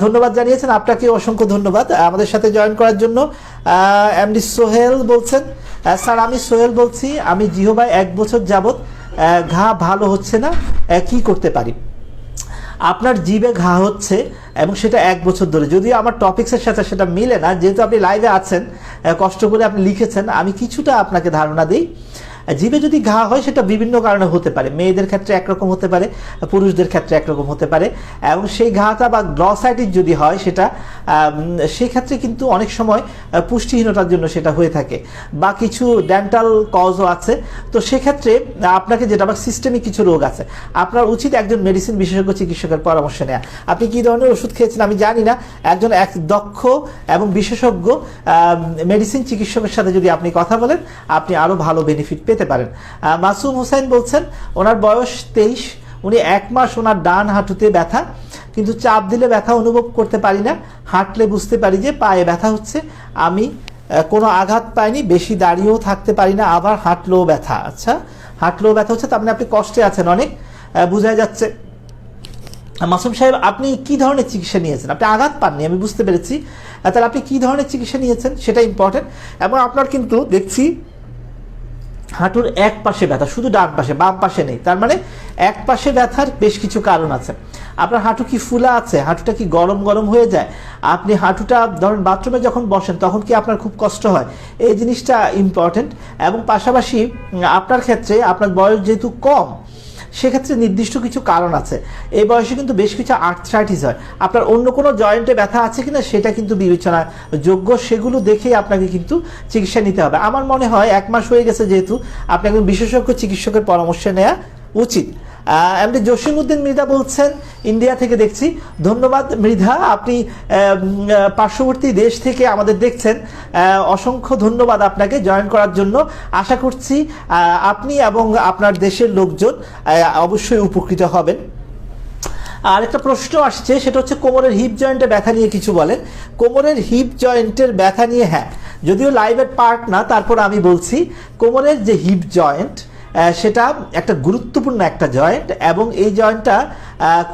ধন্যবাদ জানিয়েছেন, আপনাকে অসংখ্য ধন্যবাদ আমাদের সাথে জয়েন করার জন্য। এমডি সোহেল বলছেন, স্যার আমি সোহেল বলছি, আমি জিহবায় 1 বছর যাবত ঘা ভালো হচ্ছে না, কি করতে পারি? আপনার জিভে ঘা হচ্ছে এবং সেটা 1 বছর ধরে, যদিও আমার টপিক্সের সাথে সেটা মিলে না, যেহেতু আপনি লাইভে আছেন, কষ্ট করে আপনি লিখেছেন, আমি কিছুটা আপনাকে ধারণা দিই। জিভে যদি ঘা হয় সেটা বিভিন্ন কারণে হতে পারে, মেয়েদের ক্ষেত্রে একরকম হতে পারে, পুরুষদের ক্ষেত্রে একরকম হতে পারে, এবং সেই ঘাটা বা গ্লসাইটিস যদি হয় সেটা সেই ক্ষেত্রে কিন্তু অনেক সময় পুষ্টিহীনতার জন্য সেটা হয়ে থাকে, বা কিছু ডেন্টাল কজও আছে। তো সেক্ষেত্রে আপনাকে যেটা বা সিস্টেমিক কিছু রোগ আছে, আপনার উচিত একজন মেডিসিন বিশেষজ্ঞ চিকিৎসকের পরামর্শ নেওয়া। আপনি কী ধরনের ওষুধ খেয়েছেন আমি জানি না, একজন দক্ষ এবং বিশেষজ্ঞ মেডিসিন চিকিৎসকের সাথে যদি আপনি কথা বলেন, আপনি আরও ভালো বেনিফিট পেতে পারেন। মাসুম হোসেন বলছেন ওনার বয়স 23, উনি 1 মাস ওনার ডান হাঁটুতে ব্যথা, কিন্তু চাপ দিলে ব্যথা অনুভব করতে পারি না, হাঁটলে বুঝতে পারি যে পায়ে ব্যথা হচ্ছে। আমি কোনো আঘাত পাইনি, বেশি দাঁড়িয়েও থাকতে পারি না, আবার হাঁটলেও ব্যথা। আচ্ছা, হাঁটলেও ব্যথা হচ্ছে, তার মানে আপনি কষ্টে আছেন অনেক, বোঝা যাচ্ছে। মাসুম সাহেব, আপনি কি ধরনের চিকিৎসা নিয়েছেন? আপনি আঘাত পাননি, আমি বুঝতে পেরেছি। তাহলে আপনি কি ধরনের চিকিৎসা নিয়েছেন সেটা ইম্পর্টেন্ট। এবং আপনার কিন্তু দেখছি হাঁটুর এক পাশে ব্যথা, শুধু ডান পাশে, বাম পাশে নেই, তার মানে এক পাশে ব্যথার বেশ কিছু কারণ আছে। আপনার হাঁটু কি ফুলা আছে? হাঁটুটা কি গরম গরম হয়ে যায়? আপনি হাঁটুটা ধরেন বাথরুমে যখন বসেন তখন কি আপনার খুব কষ্ট হয়? এই জিনিসটা ইম্পর্টেন্ট। এবং পাশাপাশি আপনার ক্ষেত্রে আপনার বয়স যেহেতু কম, সেক্ষেত্রে নির্দিষ্ট কিছু কারণ আছে। এই বয়সে কিন্তু বেশ কিছু আর্থ্রাইটিস হয়, আপনার অন্য কোনো জয়েন্টে ব্যথা আছে কিনা সেটা কিন্তু বিবেচনা যোগ্য, সেগুলো দেখেই আপনাকে কিন্তু চিকিৎসা নিতে হবে। আমার মনে হয় 1 মাস হয়ে গেছে যেহেতু, আপনি একজন বিশেষজ্ঞ চিকিৎসকের পরামর্শ নেওয়া উচিত। এমনি জসিমউদ্দিন মৃধা বলছেন ইন্ডিয়া থেকে দেখছি, ধন্যবাদ মৃধা, আপনি পার্শ্ববর্তী দেশ থেকে আমাদের দেখছেন, অসংখ্য ধন্যবাদ আপনাকে জয়েন করার জন্য। আশা করছি আপনি এবং আপনার দেশের লোকজন অবশ্যই উপকৃত হবেন। আর একটা প্রশ্ন আসছে, সেটা হচ্ছে কোমরের হিপ জয়েন্টে ব্যথা নিয়ে কিছু বলেন। কোমরের হিপ জয়েন্টের ব্যথা নিয়ে, হ্যাঁ, যদিও লাইভের পার্ট না, তারপর আমি বলছি, কোমরের যে হিপ জয়েন্ট সেটা একটা গুরুত্বপূর্ণ একটা জয়েন্ট, এবং এই জয়েন্টটা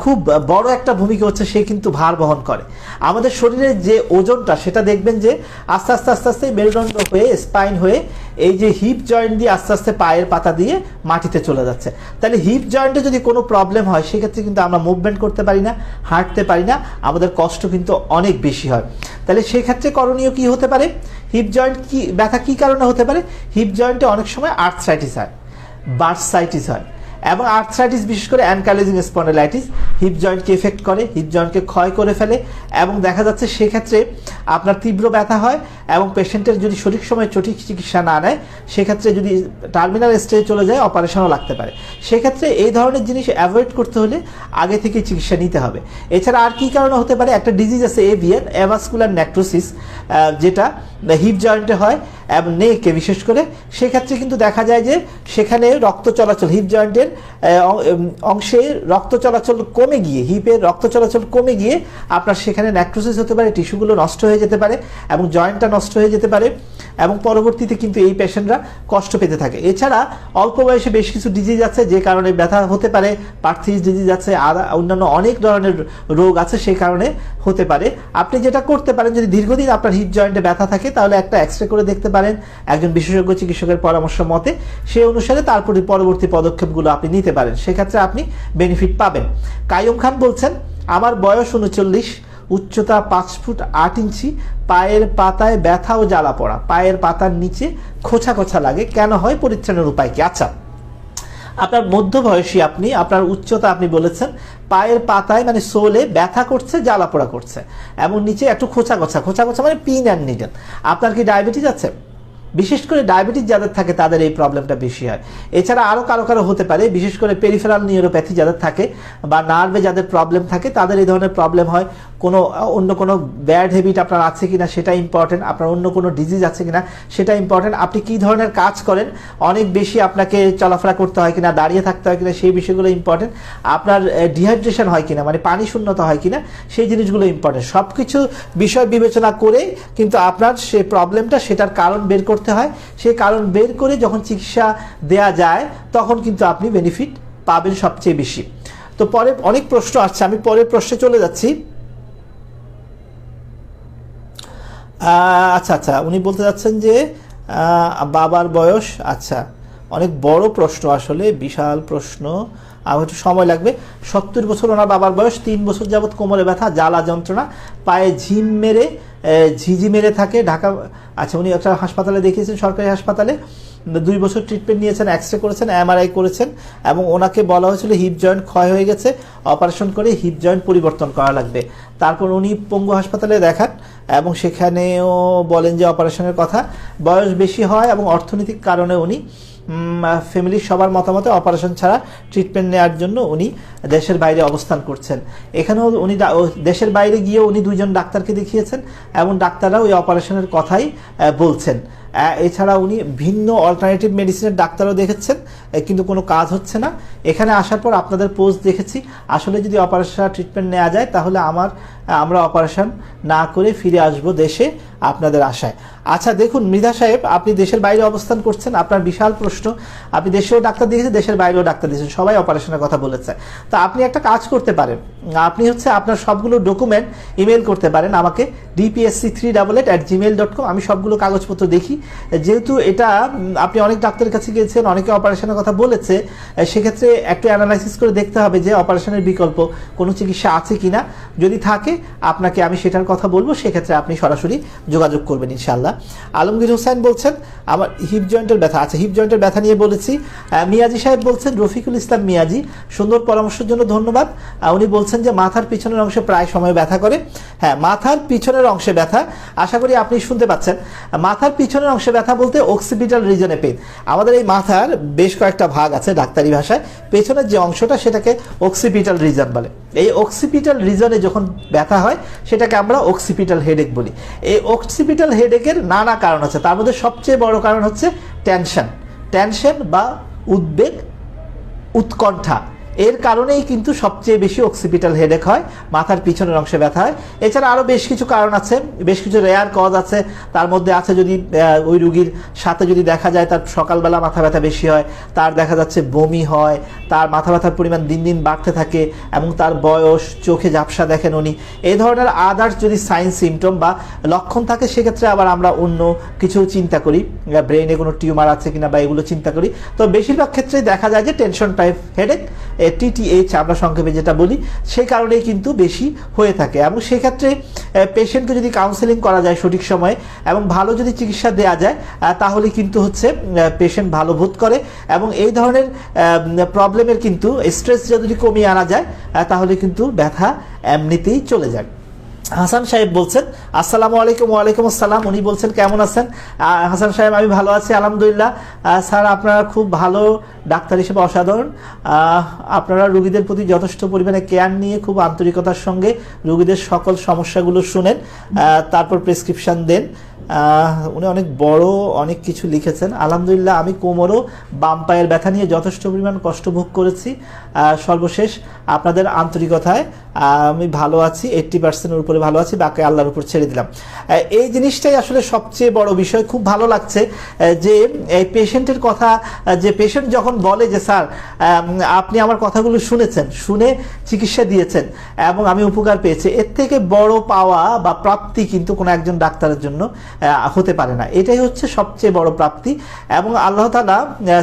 খুব বড় একটা ভূমিকা হচ্ছে, সে কিন্তু ভার বহন করে। আমাদের শরীরের যে ওজনটা সেটা দেখবেন যে আস্তে আস্তে আস্তে আস্তে মেরুদণ্ড হয়ে, স্পাইন হয়ে, এই যে হিপ জয়েন্ট দিয়ে আস্তে আস্তে পায়ের পাতা দিয়ে মাটিতে চলে যাচ্ছে। তাহলে হিপ জয়েন্টে যদি কোনো প্রবলেম হয়, সেক্ষেত্রে কিন্তু আমরা মুভমেন্ট করতে পারি না, হাঁটতে পারি না, আমাদের কষ্ট কিন্তু অনেক বেশি হয়। তাহলে সেক্ষেত্রে করণীয় কি হতে পারে? হিপ জয়েন্ট কি ব্যথা কী কারণে হতে পারে? হিপ জয়েন্টে অনেক সময় আর্থ্রাইটিস হয়, বার্সাইটিস হয়, এবং আর্থ্রাইটিস বিশেষ করে অ্যানকাইলোজিং স্পন্ডিলাইটিস হিপ জয়েন্টকে এফেক্ট করে, হিপ জয়েন্টকে ক্ষয় করে ফেলে, এবং দেখা যাচ্ছে সেক্ষেত্রে আপনার তীব্র ব্যথা হয়, এবং পেশেন্টের যদি সঠিক সময়ে সঠিক চিকিৎসা না নেয়, সেক্ষেত্রে যদি টার্মিনাল স্টেজে চলে যায়, অপারেশনও লাগতে পারে। সেক্ষেত্রে এই ধরনের জিনিস অ্যাভয়েড করতে হলে আগে থেকে চিকিৎসা নিতে হবে। এছাড়া আর কী কারণে হতে পারে? একটা ডিজিজ আছে এভিয়ান, অ্যাভাসকুলার নেক্রোসিস, যেটা হিপ জয়েন্টে হয় এবং নেকে বিশেষ করে। সেক্ষেত্রে কিন্তু দেখা যায় যে সেখানে রক্ত চলাচল, হিপ জয়েন্টের অংশে রক্ত চলাচল কমে গিয়ে, হিপের রক্ত চলাচল কমে গিয়ে আপনার সেখানে নেক্রোসিস হতে পারে, টিস্যুগুলো নষ্ট হয়ে যেতে পারে, এবং জয়েন্টটা নষ্ট হয়ে যেতে পারে, এবং পরবর্তীতে কিন্তু এই পেশেন্টরা কষ্ট পেতে থাকে। এছাড়া অল্প বয়সে বেশ কিছু ডিজিজ আছে যে কারণে ব্যথা হতে পারে, পার্থিস ডিজিজ আছে, আর অন্যান্য অনেক ধরনের রোগ আছে, সেই কারণে হতে পারে। আপনি যেটা করতে পারেন, যদি দীর্ঘদিন আপনার হিপ জয়েন্টে ব্যথা থাকে, তাহলে একটা এক্সরে করে দেখতে পারেন একজন বিশেষজ্ঞ চিকিৎসকের পরামর্শ মতে, সেই অনুসারে তারপরে পরবর্তী পদক্ষেপগুলো আপনি নিতে পারেন, সেক্ষেত্রে আপনি বেনিফিট পাবেন। কাইয়ুম খান বলছেন, আমার বয়স 39, উচ্চতা 5 ফুট 8 ইঞ্চি, পায়ের পাতায় ব্যথা ও জ্বালা পড়া, পায়ের পাতার নিচে খোঁচা খোঁচা লাগে, কেন হয়? পরিত্রাণের উপায় কি? আচ্ছা, আপনার মধ্যবয়সী, আপনি আপনার উচ্চতা আপনি বলেছেন, পায়ের পাতায় মানে সোলে ব্যথা করছে, জ্বালা পোড়া করছে, এবং নিচে একটু খোঁচা খোঁচা, খোঁচা খোঁচা মানে পিন অ্যান্ড নিডেল। আপনার কি ডায়াবেটিস আছে? বিশেষ করে ডায়াবেটিস যাদের থাকে তাদের এই প্রবলেমটা বেশি হয়। এছাড়া আরও কারো কারো হতে পারে, বিশেষ করে পেরিফেরাল নিউরোপ্যাথি যাদের থাকে, বা নার্ভে যাদের প্রবলেম থাকে, তাদের এই ধরনের প্রবলেম হয়। কোনো অন্য কোনো ব্যাড হ্যাবিট আপনার আছে কিনা সেটা ইম্পর্টেন্ট, আপনার অন্য কোনো ডিজিজ আছে কিনা সেটা ইম্পর্টেন্ট, আপনি কী ধরনের কাজ করেন, অনেক বেশি আপনাকে চলাফেরা করতে হয় কিনা, দাঁড়িয়ে থাকতে হয় কিনা, সেই বিষয়গুলো ইম্পর্টেন্ট, আপনার ডিহাইড্রেশন হয় কিনা, মানে পানি শূন্যতা হয় কিনা, সেই জিনিসগুলো ইম্পর্টেন্ট। সব কিছু বিষয় বিবেচনা করে কিন্তু আপনার সেই প্রবলেমটা, সেটার কারণ বের করতে হয়। সেই কারণ বের করে যখন চিকিৎসা দেয়া যায়, তখন কিন্তু আপনি বেনিফিট পাবেন সবচেয়ে বেশি। তো পরে অনেক প্রশ্ন আসছে, আমি পরের প্রশ্নে চলে যাচ্ছি। আচ্ছা আচ্ছা, উনি বলতে যাচ্ছেন যে বাবার বয়স, আচ্ছা, অনেক বড় প্রশ্ন, আসলে বিশাল প্রশ্ন। আমার একটু সময় লাগবে। 70 বছর ওনার বাবার বয়স, 3 বছর যাবৎ কোমরে ব্যথা, জ্বালা যন্ত্রণা, পায়ে ঝিঝি মেরে থাকে। ঢাকা, আচ্ছা, উনি একটা হাসপাতালে দেখিয়েছেন, সরকারি হাসপাতালে 2 বছর ট্রিটমেন্ট নিয়েছেন, এক্সরে করেছেন, এমআরআই করেছেন, এবং ওনাকে বলা হয়েছিল হিপ জয়েন্ট ক্ষয় হয়ে গেছে, অপারেশন করে হিপ জয়েন্ট পরিবর্তন করা লাগবে। তারপর উনি পঙ্গু হাসপাতালে দেখান এবং সেখানেও বলেন যে অপারেশনের কথা। বয়স বেশি হয় এবং অর্থনৈতিক কারণে উনি ফ্যামিলির সবার মতামতে অপারেশন ছাড়া ট্রিটমেন্ট নেওয়ার জন্য উনি দেশের বাইরে অবস্থান করছেন। এখানেও উনি দেশের বাইরে গিয়েও উনি 2 জন ডাক্তারকে দেখিয়েছেন এবং ডাক্তাররা ওই অপারেশনের কথাই বলছেন। এছাড়া উনি ভিন্ন অল্টারনেটিভ মেডিসিনের ডাক্তারও দেখেছেন, কিন্তু কোনো কাজ হচ্ছে না। এখানে আসার পর আপনাদের পোস্ট দেখেছি, আসলে যদি অপারেশন ট্রিটমেন্ট নেওয়া যায় তাহলে আমরা অপারেশন না করে ফিরে আসব দেশে আপনাদের আশায়। আচ্ছা দেখুন মৃধা সাহেব, আপনি দেশের বাইরে অবস্থান করছেন, আপনার বিশাল প্রশ্ন। আপনি দেশেও ডাক্তার দেখেছেন, দেশের বাইরেও ডাক্তার দেখেছেন, সবাই অপারেশনের কথা বলেছে। তো আপনি একটা কাজ করতে পারেন, আপনি আপনার সবগুলো ডকুমেন্ট ইমেল করতে পারেন আমাকে dpsc388@gmail.com। আমি সবগুলো কাগজপত্র দেখি। যেহেতু এটা আপনি অনেক ডাক্তারের কাছে গিয়েছেন, অনেকে অপারেশনের কথা বলেছে, সেক্ষেত্রে একটু অ্যানালাইসিস করে দেখতে হবে যে অপারেশনের বিকল্প কোনো চিকিৎসা আছে কিনা। যদি থাকে আপনাকে আমি সেটার কথা বলবো, সেক্ষেত্রে আপনি সরাসরি যোগাযোগ করবেন ইনশাআল্লাহ। আলমগীর হোসেন বলছেন আমার হিপ জয়েন্টের ব্যথা, আচ্ছা হিপ জয়েন্টের ব্যথা নিয়ে বলেছি। মিয়াজি সাহেব বলছেন, রফিকুল ইসলাম মিয়াজি, সুন্দর পরামর্শের জন্য ধন্যবাদ। উনি বলছেন যে মাথার পিছনের অংশে প্রায় সময় ব্যথা করে। হ্যাঁ, মাথার পিছনের অংশে ব্যথা, আশা করি আপনি শুনতে পাচ্ছেন। মাথার পিছনের অংশে ব্যথা বলতে অক্সিপিটাল রিজনে পেইন। আমাদের এই মাথার বেশ কয়েকটা ভাগ আছে ডাক্তারি ভাষায়, পেছনের যে অংশটা সেটাকে অক্সিপিটাল রিজন বলে। এই অক্সিপিটাল রিজনে যখন ব্যথা হয় সেটাকে আমরা অক্সিপিটাল হেডেক বলি। এই অক্সিপিটাল হেডেকের নানা কারণ আছে, তার মধ্যে সবচেয়ে বড় কারণ হচ্ছে টেনশন বা উদ্বেগ, উৎকণ্ঠা। এর কারণেই কিন্তু সবচেয়ে বেশি অক্সিপিটাল হেডেক হয়, মাথার পিছনের অংশে ব্যথা হয়। এছাড়া আরও বেশ কিছু কারণ আছে, বেশ কিছু রেয়ার কজ আছে। তার মধ্যে আছে যদি ওই রুগীর সাথে যদি দেখা যায় তার সকালবেলা মাথা ব্যথা বেশি হয়, তার দেখা যাচ্ছে বমি হয়, তার মাথা ব্যথার পরিমাণ দিন দিন বাড়তে থাকে, এবং তার বয়স, চোখে ঝাপসা দেখেন উনি, এই ধরনের আদার্স যদি সাইন সিমটম বা লক্ষণ থাকে, সেক্ষেত্রে আবার আমরা অন্য কিছু চিন্তা করি, ব্রেইনে কোনো টিউমার আছে কিনা বা এগুলো চিন্তা করি। তো বেশিরভাগ ক্ষেত্রেই দেখা যায় যে টেনশন টাইপ হেডেক, TTH আমরা সংক্ষেপে যেটা বলি, সেই কারণেই কিন্তু বেশি হয়ে থাকে। এবং সেক্ষেত্রে পেশেন্টকে যদি কাউন্সেলিং করা যায় সঠিক সময়ে এবং ভালো যদি চিকিৎসা দেওয়া যায়, তাহলে কিন্তু পেশেন্ট ভালো বোধ করে। এবং এই ধরনের প্রবলেমের কিন্তু স্ট্রেস যদি কমিয়ে আনা যায়, তাহলে কিন্তু ব্যথা এমনিতেই চলে যায়। হাসান সাহেব বলছেন, আসসালামু আলাইকুম। ওয়ালাইকুম আসসালাম। উনি বলছেন কেমন আছেন? হাসান সাহেব, আমি ভালো আছি আলহামদুলিল্লাহ। স্যার, আপনারা খুব ভালো ডাক্তার হিসেবে অসাধারণ। আপনারা রোগীদের প্রতি যথেষ্ট পরিমাণে কেয়ার নিয়ে খুব আন্তরিকতার সঙ্গে রোগীদের সকল সমস্যাগুলো শুনেন, তারপর প্রেসক্রিপশন দেন। উনি অনেক বড় অনেক কিছু লিখেছেন। আলহামদুলিল্লাহ, আমি কোমরও বাম পায়ের ব্যথা নিয়ে যথেষ্ট পরিমাণ কষ্ট ভোগ করেছি। সর্বশেষ আপনাদের আন্তরিকতায় আমি ভালো আছি, 80%-এর উপরে ভালো আছি, বাকি আল্লাহর উপর ছেড়ে দিলাম। এই জিনিসটাই আসলে সবচেয়ে বড় বিষয়। খুব ভালো লাগছে যে এই পেশেন্টের কথা, যে পেশেন্ট যখন বলে যে স্যার আপনি আমার কথাগুলো শুনেছেন, শুনে চিকিৎসা দিয়েছেন এবং আমি উপকার পেয়েছি, এর থেকে বড় পাওয়া বা প্রাপ্তি কিন্তু কোনো একজন ডাক্তারের জন্য হতে পারে না। এটাই হচ্ছে সবচেয়ে বড় প্রাপ্তি। এবং আল্লাহ তাআলা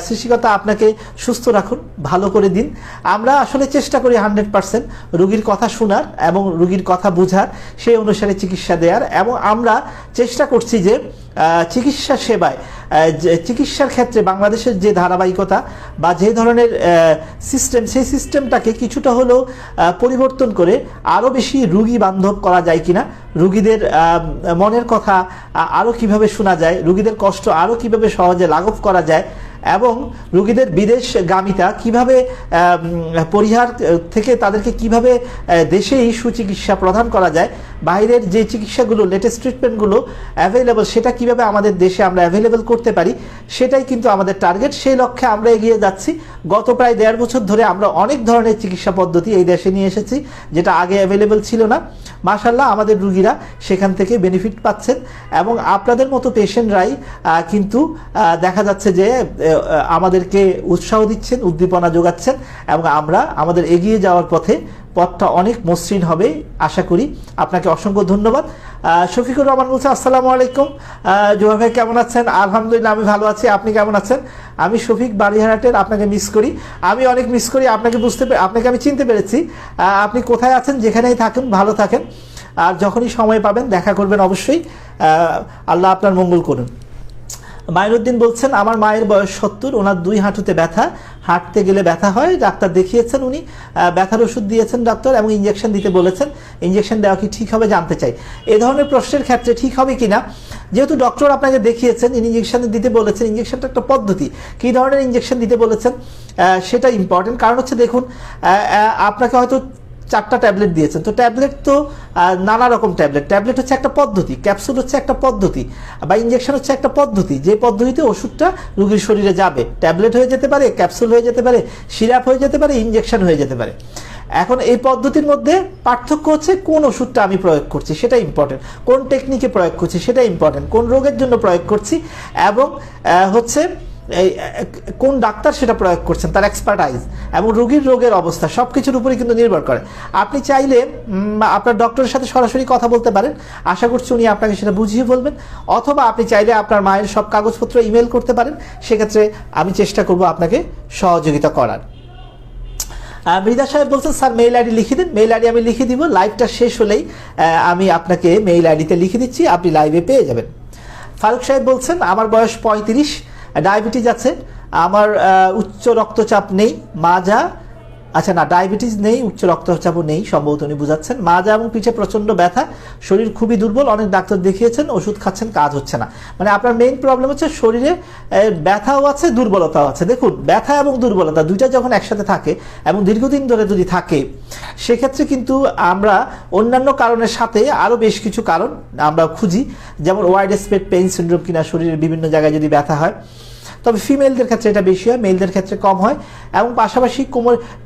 সৃষ্টিকর্তা আপনাকে সুস্থ রাখুন, ভালো করে দিন। আমরা আসলে চেষ্টা করি 100% রোগীর কথা শোনার এবং রোগীর কথা বোঝার, সেই অনুসারে চিকিৎসা দেওয়ার। এবং আমরা চেষ্টা করছি যে চিকিৎসা সেবায়, চিকিৎসার ক্ষেত্রে বাংলাদেশের যে ধারাবাহিকতা বা যে ধরনের সিস্টেম, সেই সিস্টেমটাকে কিছুটা হলেও পরিবর্তন করে আরও বেশি রুগী বান্ধব করা যায় কিনা, রুগীদের মনের কথা আরও কিভাবে শোনা যায়, রুগীদের কষ্ট আরও কিভাবে সহজে লাঘব করা যায়, এবং রুগীদের বিদেশগামিতা কিভাবে পরিহার থেকে তাদেরকে কিভাবে দেশেই সুচিকিৎসা প্রদান করা যায়, বাইরের যে চিকিৎসাগুলো, লেটেস্ট ট্রিটমেন্টগুলো অ্যাভেলেবল, সেটা কিভাবে আমাদের দেশে আমরা অ্যাভেলেবল করতে পারি, সেটাই কিন্তু আমাদের টার্গেট। সেই লক্ষ্যে আমরা এগিয়ে যাচ্ছি। গত প্রায় 1.5 বছর ধরে আমরা অনেক ধরনের চিকিৎসা পদ্ধতি এই দেশে নিয়ে এসেছি, যেটা আগে অ্যাভেলেবল ছিল না। মাশাআল্লাহ, আমাদের রুগীরা সেখান থেকে বেনিফিট পাচ্ছেন এবং আপনাদের মতো পেশেন্টরাই কিন্তু দেখা যাচ্ছে যে আমাদেরকে উৎসাহ দিচ্ছেন, উদ্দীপনা যোগাচ্ছেন, এবং আমরা আমাদের এগিয়ে যাওয়ার পথে পথটা অনেক মসৃণ হবে আশা করি। আপনাকে অসংখ্য ধন্যবাদ। শফিকুর রহমান বলছে আসসালামু আলাইকুম, জোহা ভাই কেমন আছেন? আলহামদুলিল্লাহ আমি ভালো আছি, আপনি কেমন আছেন? আমি শফিক বাড়িহাটের, আপনাকে মিস করি, আমি অনেক মিস করি আপনাকে, আপনাকে আমি চিনতে পেরেছি। আপনি কোথায় আছেন, যেখানেই থাকুন ভালো থাকেন, আর যখনই সময় পাবেন দেখা করবেন অবশ্যই। আল্লাহ আপনার মঙ্গল করুন। মাইনুদ্দিন বলছেন আমার মায়ের বয়স 70, ওনার 2 হাঁটুতে ব্যথা, হাঁটতে গেলে ব্যথা হয়, ডাক্তার দেখিয়েছেন, উনি ব্যথার ওষুধ দিয়েছেন ডাক্তার এবং ইঞ্জেকশন দিতে বলেছেন, ইঞ্জেকশন দেওয়া কি ঠিক হবে জানতে চাই। এ ধরনের প্রশ্নের ক্ষেত্রে ঠিক হবে কিনা, যেহেতু ডক্টর আপনাকে দেখিয়েছেন, ইঞ্জেকশন দিতে বলেছেন, ইঞ্জেকশনটা একটা পদ্ধতি, কী ধরনের ইঞ্জেকশন দিতে বলেছেন সেটা ইম্পর্টেন্ট। কারণ হচ্ছে দেখুন, আপনাকে হয়তো 4টা ট্যাবলেট দিয়েছেন, তো ট্যাবলেট তো নানা রকম ট্যাবলেট হচ্ছে একটা পদ্ধতি, ক্যাপসুল হচ্ছে একটা পদ্ধতি, বা ইঞ্জেকশন হচ্ছে একটা পদ্ধতি, যে পদ্ধতিতে ওষুধটা রোগীর শরীরে যাবে। ট্যাবলেট হয়ে যেতে পারে, ক্যাপসুল হয়ে যেতে পারে, সিরাপ হয়ে যেতে পারে, ইঞ্জেকশন হয়ে যেতে পারে। এখন এই পদ্ধতির মধ্যে পার্থক্য হচ্ছে কোন ওষুধটা আমি প্রয়োগ করছি সেটা ইম্পর্টেন্ট, কোন টেকনিকে প্রয়োগ করছি সেটা ইম্পর্টেন্ট, কোন রোগের জন্য প্রয়োগ করছি, এবং হচ্ছে এই কোন ডাক্তার সেটা প্রয়োগ করছেন, তার এক্সপার্টাইজ এবং রোগের অবস্থা সব কিছুর উপরে কিন্তু নির্ভর করে। আপনি চাইলে আপনার ডক্টরের সাথে সরাসরি কথা বলতে পারেন, আশা করছি উনি আপনাকে সেটা বুঝিয়ে বলবেন, অথবা আপনি চাইলে আপনার মায়ের সব কাগজপত্র ইমেল করতে পারেন, সেক্ষেত্রে আমি চেষ্টা করব আপনাকে সহযোগিতা করার। মৃদা সাহেব বলছেন স্যার মেইল আইডি লিখে দিন। মেইল আইডি আমি লিখে দিব, লাইভটা শেষ হলেই আমি আপনাকে মেইল আইডিতে লিখে দিচ্ছি, আপনি লাইভে পেয়ে যাবেন। ফারুক সাহেব বলছেন আমার বয়স 35, ডায়াবেটিস আছে, আমার উচ্চ রক্তচাপ নেই, মাজা, আচ্ছা না ডায়াবেটিস নেই, উচ্চ রক্তচাপও নেই, সম্ভবত উনি বুঝাচ্ছেন। মাজা এবং পিঠে প্রচণ্ড ব্যথা, শরীর খুবই দুর্বল, অনেক ডাক্তার দেখিয়েছেন, ওষুধ খাচ্ছেন, কাজ হচ্ছে না। মানে আপনার মেইন প্রবলেম হচ্ছে শরীরে ব্যথাও আছে, দুর্বলতাও আছে। দেখুন, ব্যথা এবং দুর্বলতা দুইটা যখন একসাথে থাকে এবং দীর্ঘদিন ধরে যদি থাকে, সেক্ষেত্রে কিন্তু আমরা অন্যান্য কারণের সাথে আরও বেশ কিছু কারণ আমরা খুঁজি, যেমন ওয়াইড স্প্রেড পেইন সিনড্রোম কিনা, শরীরের বিভিন্ন জায়গায় যদি ব্যথা হয়, তবে ফিমেলদের ক্ষেত্রে এটা বেশি হয়, মেলদের ক্ষেত্রে কম হয়। এবং পাশাপাশি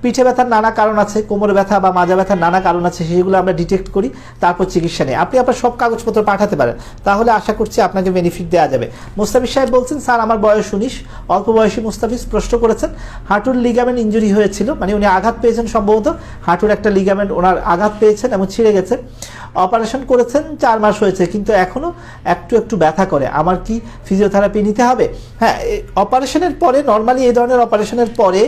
পিঠে ব্যথার নানা কারণ আছে, কোমর ব্যথা বা মাজা ব্যথার নানা কারণ আছে, সেগুলো আমরা ডিটেক্ট করি, তারপর চিকিৎসা নেই। আপনি আপনার সব কাগজপত্র পাঠাতে পারেন, তাহলে আশা করছি আপনাকে বেনিফিট দেওয়া যাবে। মুস্তাফিজ সাহেব বলছেন স্যার আমার বয়স 19, অল্প বয়সী মুস্তাফিজ প্রশ্ন করেছেন, হাঁটুর লিগামেন্ট ইঞ্জুরি হয়েছিল, মানে উনি আঘাত পেয়েছেন, সম্ভবত হাঁটুর একটা লিগামেন্ট ওনার আঘাত পেয়েছেন এবং ছিঁড়ে গেছে, অপারেশন করেছেন, 4 মাস হয়েছে, কিন্তু এখনও একটু ব্যথা করে, আমার কি ফিজিওথেরাপি নিতে হবে? হ্যাঁ, অপারেশনের পরে নর্মালি এই ধরনের অপারেশনের পরে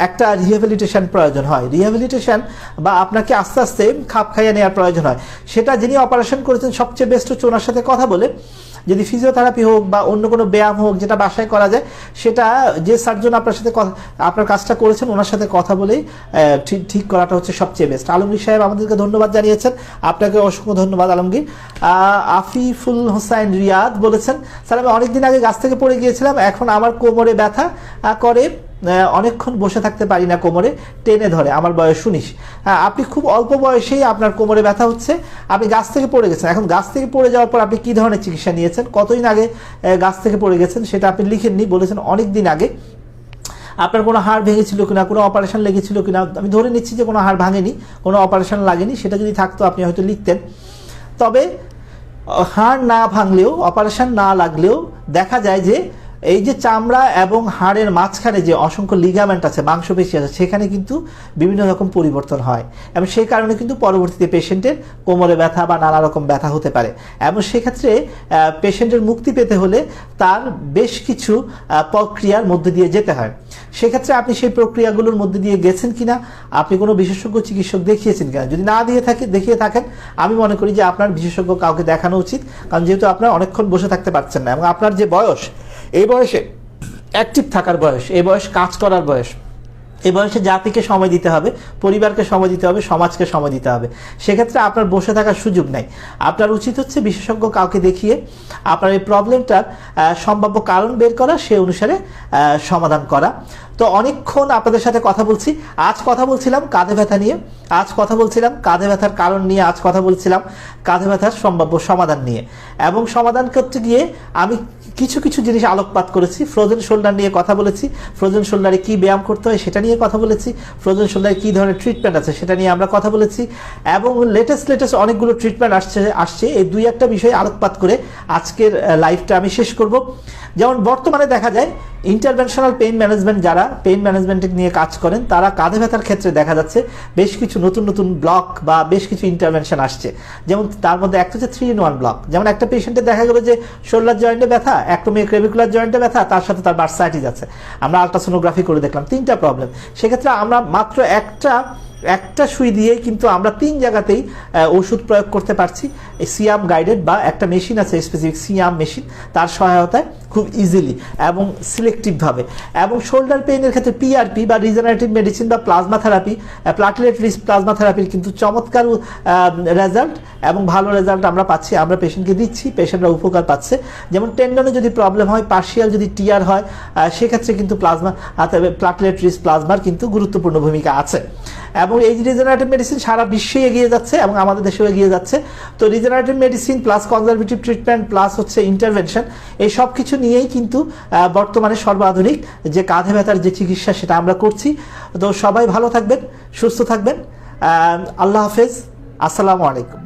একটা রিহ্যাবিলিটেশন প্রয়োজন হয়, রিহ্যাবিলিটেশন বা আপনাকে আস্তে আস্তে খাপ খাইয়ে নেওয়ার প্রয়োজন হয়। সেটা যিনি অপারেশন করেছেন সবচেয়ে বেস্ট হচ্ছে ওনার সাথে কথা বলে, যদি ফিজিওথেরাপি হোক বা অন্য কোনো ব্যায়াম হোক যেটা বাসায় করা যায়, সেটা যে সার্জন আপনার সাথে আপনার কাজটা করেছেন ওনার সাথে কথা বলেই ঠিক করাটা হচ্ছে সবচেয়ে বেস্ট। আলমগীর সাহেব আমাদেরকে ধন্যবাদ জানিয়েছেন, আপনাকে অসংখ্য ধন্যবাদ আলমগীর। আফিফুল হোসাইন রিয়াদ বলেছেন স্যার আমি অনেকদিন আগে গাছ থেকে পড়ে গিয়েছিলাম, এখন আমার কোমরে ব্যথা করে, অনেকক্ষণ বসে থাকতে পারি না, কোমরে টেনে ধরে, আমার বয়স 19। আপনি খুব অল্প বয়সেই আপনার কোমরে ব্যথা হচ্ছে, আপনি গাছ থেকে পড়ে গেছেন। এখন গাছ থেকে পড়ে যাওয়ার পর আপনি কী ধরনের চিকিৎসা নিয়েছেন, কতদিন আগে গাছ থেকে পড়ে গেছেন সেটা আপনি লিখেননি, বলেছেন অনেক দিন আগে। আপনার কোনো হাড় ভেঙেছিল কিনা, কোনো অপারেশন লেগেছিল কিনা, আমি ধরে নিচ্ছি যে কোনো হাড় ভাঙেনি, কোনো অপারেশন লাগেনি, সেটা যদি থাকতো আপনি হয়তো লিখতেন। তবে হাড় না ভাঙলেও, অপারেশন না লাগলেও দেখা যায় যে এই যে চামড়া এবং হাড়ের মাঝখানে যে অসংখ্য লিগামেন্ট আছে, মাংসপেশি আছে, সেখানে কিন্তু বিভিন্ন রকম পরিবর্তন হয় এবং সেই কারণে কিন্তু পরবর্তীতে পেশেন্টের কোমরে ব্যথা বা নানা রকম ব্যথা হতে পারে। এবং সেক্ষেত্রে পেশেন্টের মুক্তি পেতে হলে তার বেশ কিছু প্রক্রিয়ার মধ্যে দিয়ে যেতে হয়। সেক্ষেত্রে আপনি সেই প্রক্রিয়াগুলোর মধ্যে দিয়ে গেছেন কিনা, আপনি কোনো বিশেষজ্ঞ চিকিৎসক দেখিয়েছেন কিনা, যদি না দেখিয়ে থাকেন আমি মনে করি যে আপনার বিশেষজ্ঞ কাউকে দেখানো উচিত, কারণ যেহেতু আপনার অনেকক্ষণ বসে থাকতে পারছেন না এবং আপনার যে বয়স, এই বয়সে অ্যাক্টিভ থাকার বয়স, এই বয়স কাজ করার বয়স, এই বয়সে জাতিকে সময় দিতে হবে, পরিবারকে সময় দিতে হবে, সমাজকে সময় দিতে হবে, সেক্ষেত্রে আপনার বসে থাকার সুযোগ নাই। আপনার উচিত হচ্ছে বিশেষজ্ঞ কাউকে দেখিয়ে আপনার এই প্রবলেমটার সম্ভাব্য কারণ বের করা, সে অনুসারে সমাধান করা। তো অনেকক্ষণ আপনাদের সাথে কথা বলছি, আজ কথা বলছিলাম কাঁধে ব্যথা নিয়ে, আজ কথা বলছিলাম কাঁধে ব্যথার কারণ নিয়ে, আজ কথা বলছিলাম কাঁধে ব্যথার সম্ভাব্য সমাধান নিয়ে, এবং সমাধান করতে গিয়ে আমি কিছু জিনিস আলোকপাত করেছি। ফ্রোজেন শোল্ডার নিয়ে কথা বলেছি, ফ্রোজেন শোল্ডারে কী ব্যায়াম করতে হয় সেটা নিয়ে নিয়ে কথা বলেছি, ফ্রোজেন শোল্ডারে কী ধরনের ট্রিটমেন্ট আছে সেটা নিয়ে আমরা কথা বলেছি, এবং লেটেস্ট অনেকগুলো ট্রিটমেন্ট আসছে এই দুই একটা বিষয়ে আলোকপাত করে আজকের লাইভটা আমি শেষ করব। যেমন বর্তমানে দেখা যায় ইন্টারভেনশনাল পেইন ম্যানেজমেন্ট, যারা পেইন ম্যানেজমেন্ট নিয়ে কাজ করেন তারা কাঁধে ব্যথার ক্ষেত্রে দেখা যাচ্ছে বেশ কিছু নতুন ব্লক বা বেশ কিছু ইন্টারভেনশন আসছে। যেমন তার মধ্যে একটা হচ্ছে 3-in-1 ব্লক। যেমন একটা পেশেন্টের দেখা গেল যে শোল্ডার জয়েন্টে ব্যথা, অ্যাক্টোমিক ক্লেভিকুলার জয়েন্টে ব্যথা, তার সাথে তার বার্সাইটিস আছে। আমরা আলট্রাসোনোগ্রাফি করে দেখলাম 3টা প্রবলেম। সেক্ষেত্রে আমরা মাত্র একটা সুই দিয়েই কিন্তু আমরা 3 জায়গাতেই ওষুধ প্রয়োগ করতে পারছি। এই সিয়াম গাইডেড বা একটা মেশিন আছে স্পেসিফিক সিয়াম মেশিন, তার সহায়তায় খুব ইজিলি এবং সিলেক্টিভভাবে। এবং শোল্ডার পেইনের ক্ষেত্রে পিআরপি বা রিজেনারেটিভ মেডিসিন বা plasma therapy, platelet rich plasma থেরাপির কিন্তু চমৎকার রেজাল্ট এবং ভালো রেজাল্ট আমরা পাচ্ছি, আমরা পেশেন্টকে দিচ্ছি, পেশেন্টরা উপকার পাচ্ছে। যেমন টেন্ডনে যদি প্রবলেম হয়, পার্শিয়াল যদি টিয়ার হয়, সেক্ষেত্রে কিন্তু প্লাটলেট রিচ প্লাজমার কিন্তু গুরুত্বপূর্ণ ভূমিকা আছে। এবং এই রিজেনারেটিভ মেডিসিন সারা বিশ্বে এগিয়ে যাচ্ছে এবং আমাদের দেশেও এগিয়ে যাচ্ছে। তো regenerative medicine plus conservative treatment plus হচ্ছে ইন্টারভেনশন, এই সব কিছু নিয়েই কিন্তু বর্তমানে সর্বাধুনিক যে কাঁধে ব্যথার যে চিকিৎসা সেটা আমরা করছি। তো সবাই ভালো থাকবেন, সুস্থ থাকবেন। আল্লাহ হাফেজ, আসসালামু আলাইকুম।